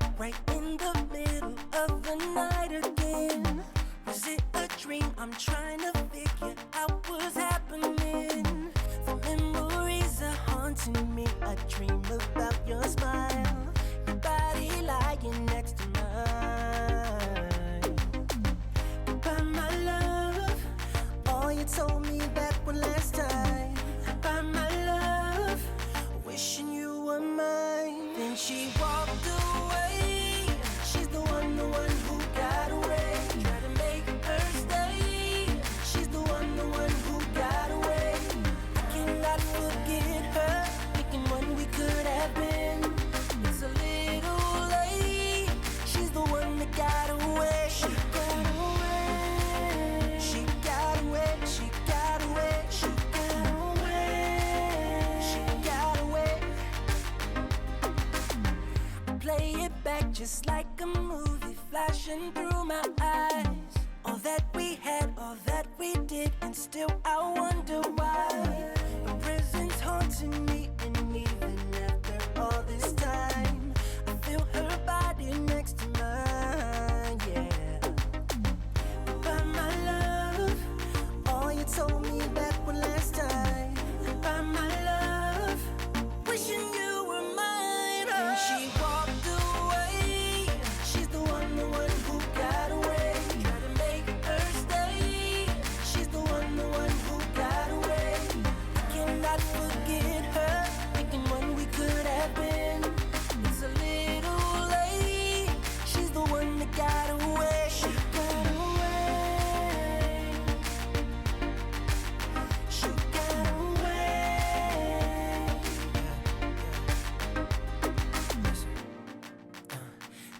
up right in the middle of the night again. Was it a dream? I'm trying to figure out what's happening. The memories are haunting me. I dream about your smile, your body lying next to mine. Goodbye, my love. All you told me that one last time. Goodbye, my love. Wishing you were mine. Then she walked away. She's the one who got away. Try to make her stay. She's the one who got away. I cannot forget her, thinking what we could have been. It's a little late. She's the one that got away. She got away. She got away. She got away. She got away. She got away. Play it back just like a movie, flashing through my eyes. All that we had, all that we did, and still I wonder why. The present's haunting me, and even after all this time, I feel her body next to mine, yeah. Goodbye, my love. All you told me that one last time. Goodbye, my love. Wishing you were mine. And she walked away. She's the one who got away. Try to make her stay. She's the one who got away. I cannot forget her, thinking what we could have been. It's a little late. She's the one that got away. She got away. She got away.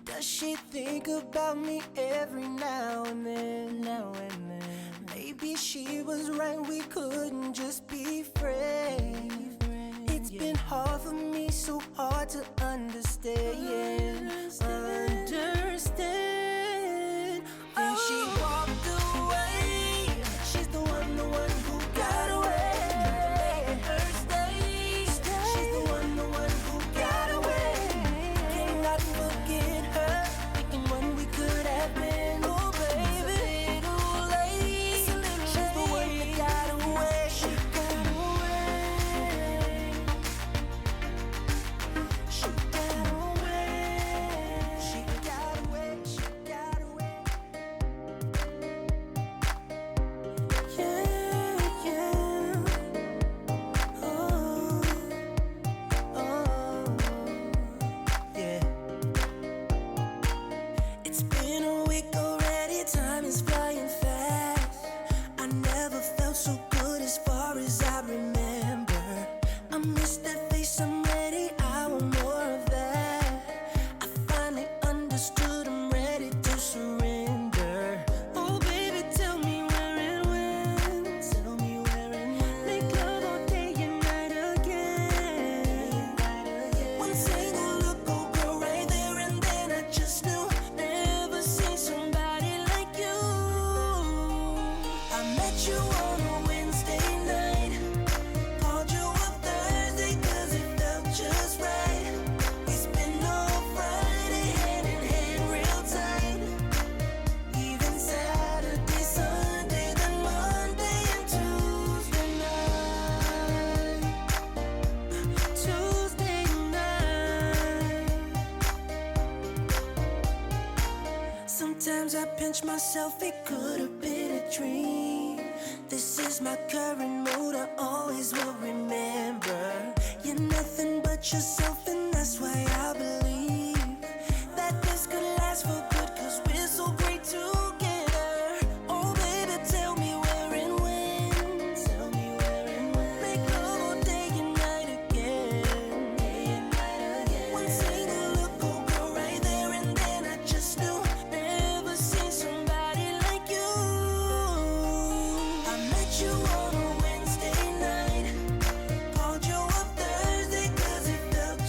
Does she think about me every now and then? Maybe she was right, we couldn't just be friends. It's been hard for me, so hard to understand. And she walked away. She's the one who got away. Try to make her stay. She's the one who got away. Cannot forget her, thinking what we could have been. Oh baby, it's a little late. She's the one that got away. She got away. She got away. She got away. She got away. Yeah, yeah. Oh, yeah. It's been a week already, time is flying fast. I never felt so good as far as I remember. I miss that face, I'm ready, I want more of that. I finally understood, I'm ready to surrender. Oh baby, tell me where it went. Tell me where it went. Make love all day and night again. One single look, oh girl, right there and then I just knew. Never seen somebody like you. I met you on a Wednesday night. Called you up Thursday 'cause it felt just right. We spent all Friday hand in hand real tight. Even Saturday, Sunday, then Monday and Tuesday night. Tuesday night. Sometimes I pinch myself, it could have been a dream. This is my current mood, I always will remember. You're nothing but yourself, and that's why I believe that this could last for good, 'cause we're so great together. Oh baby, tell me where and when. Tell me where and when. Make love all day and night again. One single look, oh girl, right there and then I just knew. Never seen somebody like you. I met you on a Wednesday night. Called you up Thursday 'cause it felt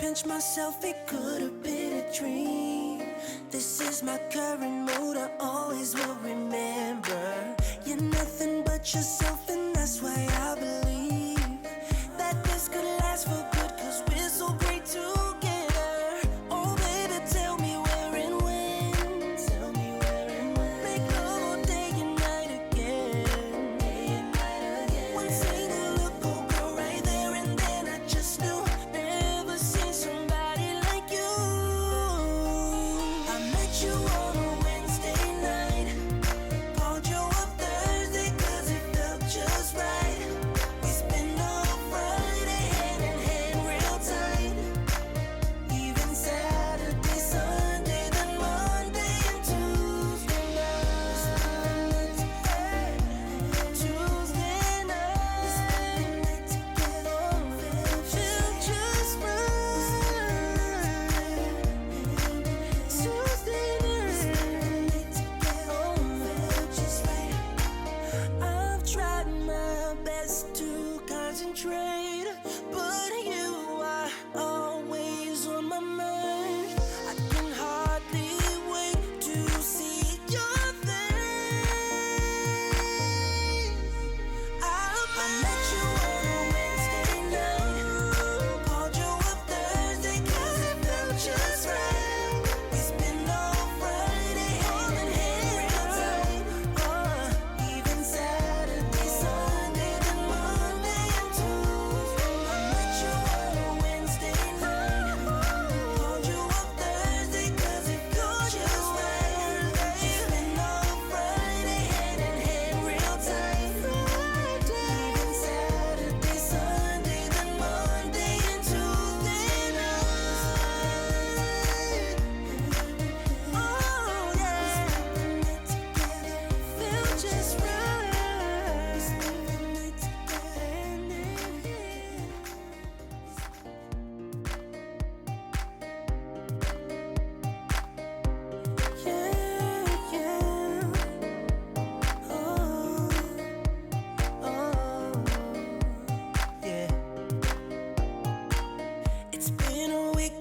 pinch myself, it could have been a dream. This is my current mood, I always will remember. You're nothing but yourself, and that's why I believe that this could last for good, 'cause we're so great together. Oh baby, tell me where and when. Tell me where and when. Make love all day and night again. Day and night again. One single look, oh girl, right there and then I just knew. Never seen somebody like you. I met you on a Wednesday night. Called you up Thursday 'cause it felt just right. We spent all Friday hand in hand real tight. Even Saturday, Sunday, then Monday and Tuesday night. Tuesday night. Felt just right. Tuesday night. Felt just right. I've tried my best to concentrate, but you are always on my mind. I can hardly wait to see your face. I met you on a Wednesday night. Called you up Thursday 'cause it felt just right. We spent all Friday hand in hand real tight. Even Saturday, Sunday, then Monday and Tuesday. I met you on a Wednesday night. Called you up Thursday 'cause it felt just right. We spent all Friday hand in hand real tight. Even Saturday, Sunday, then Monday and Tuesday night. Oh yeah, feel just right. Yeah, yeah. Oh, yeah. It's been a week